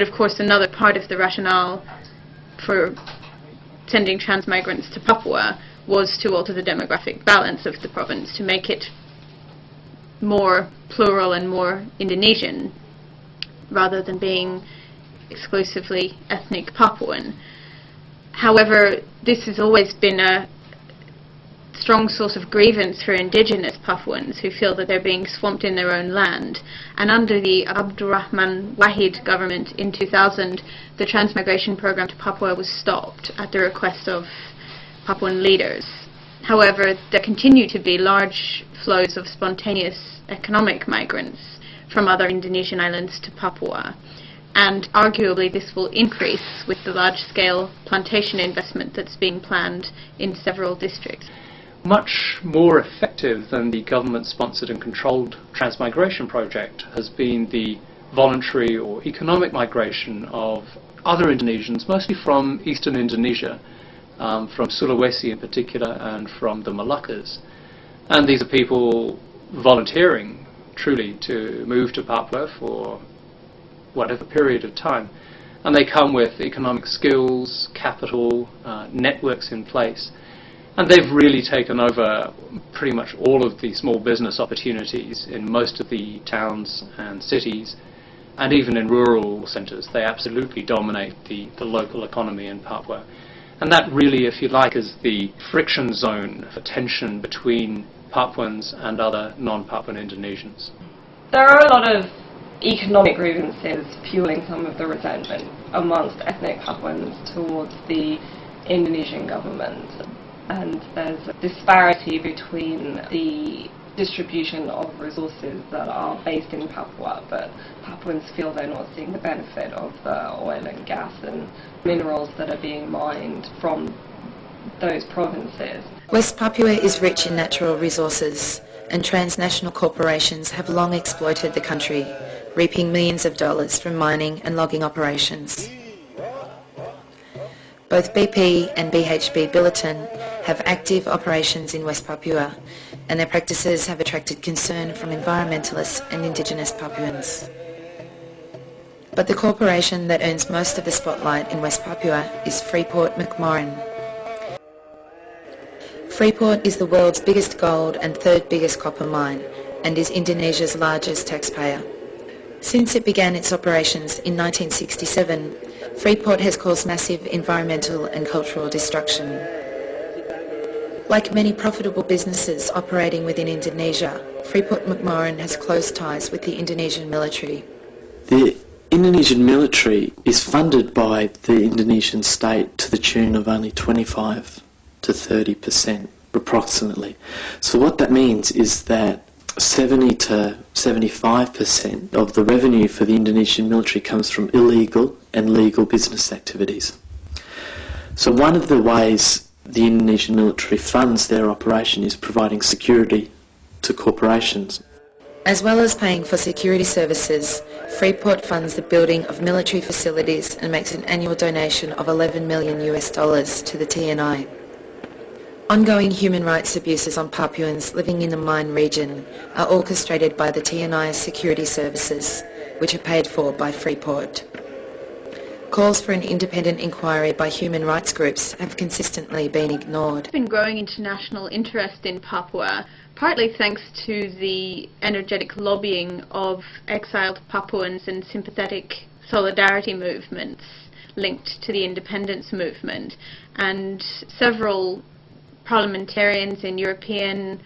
But of course, another part of the rationale for sending transmigrants to Papua was to alter the demographic balance of the province, to make it more plural and more Indonesian, rather than being exclusively ethnic Papuan. However, this has always been a strong source of grievance for indigenous Papuans who feel that they're being swamped in their own land. And under the Abdurrahman Wahid government in 2000, the transmigration program to Papua was stopped at the request of Papuan leaders. However, there continue to be large flows of spontaneous economic migrants from other Indonesian islands to Papua, and arguably this will increase with the large-scale plantation investment that's being planned in several districts. Much more effective than the government-sponsored and controlled transmigration project has been the voluntary or economic migration of other Indonesians, mostly from eastern Indonesia, from Sulawesi in particular, and from the Moluccas. And these are people volunteering, truly, to move to Papua for whatever period of time. And they come with economic skills, capital, networks in place. And they've really taken over pretty much all of the small business opportunities in most of the towns and cities, and even in rural centres. They absolutely dominate the local economy in Papua. And that really, if you like, is the friction zone for tension between Papuans and other non-Papuan Indonesians. There are a lot of economic grievances fueling some of the resentment amongst ethnic Papuans towards the Indonesian government. And there's a disparity between the distribution of resources that are based in Papua, but Papuans feel they're not seeing the benefit of the oil and gas and minerals that are being mined from those provinces. West Papua is rich in natural resources, and transnational corporations have long exploited the country, reaping millions of dollars from mining and logging operations. Both BP and BHP Billiton have active operations in West Papua, and their practices have attracted concern from environmentalists and indigenous Papuans. But the corporation that earns most of the spotlight in West Papua is Freeport-McMoRan. Freeport is the world's biggest gold and third biggest copper mine, and is Indonesia's largest taxpayer. Since it began its operations in 1967, Freeport has caused massive environmental and cultural destruction. Like many profitable businesses operating within Indonesia, Freeport-McMoRan has close ties with the Indonesian military. The Indonesian military is funded by the Indonesian state to the tune of only 25 to 30% approximately. So what that means is that 70 to 75% of the revenue for the Indonesian military comes from illegal and legal business activities. So one of the ways the Indonesian military funds their operation is providing security to corporations. As well as paying for security services, Freeport funds the building of military facilities and makes an annual donation of $11 million to the TNI. Ongoing human rights abuses on Papuans living in the mine region are orchestrated by the TNI's security services, which are paid for by Freeport. Calls for an independent inquiry by human rights groups have consistently been ignored. There's been growing international interest in Papua, partly thanks to the energetic lobbying of exiled Papuans and sympathetic solidarity movements linked to the independence movement, and several parliamentarians in European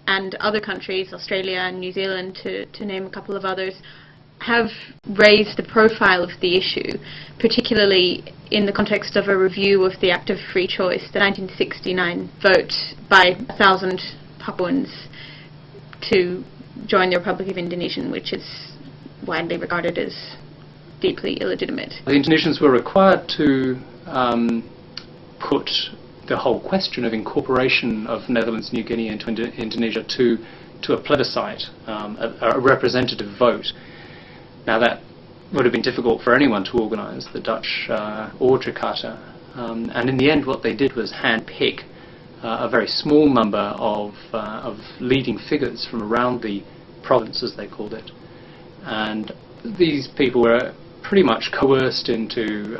and other countries, Australia and New Zealand to name a couple of others, have raised the profile of the issue, particularly in the context of a review of the Act of Free Choice, the 1969 vote by 1,000 Papuans to join the Republic of Indonesia, which is widely regarded as deeply illegitimate. The Indonesians were required to put the whole question of incorporation of Netherlands, New Guinea into Indonesia to a plebiscite, a representative vote. Now that would have been difficult for anyone to organise, the Dutch or Jakarta, and in the end what they did was hand-pick a very small number of leading figures from around the province, as they called it, and these people were pretty much coerced into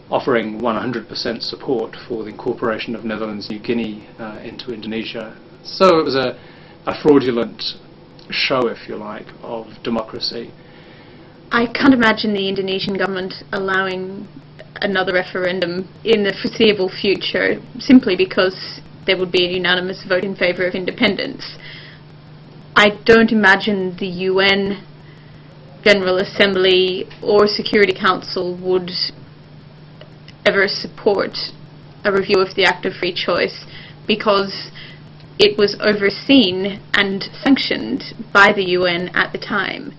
offering 100% support for the incorporation of Netherlands New Guinea into Indonesia. So it was a fraudulent show, if you like, of democracy. I can't imagine the Indonesian government allowing another referendum in the foreseeable future simply because there would be a unanimous vote in favour of independence. I don't imagine the UN General Assembly or Security Council would ever support a review of the Act of Free Choice because it was overseen and sanctioned by the UN at the time.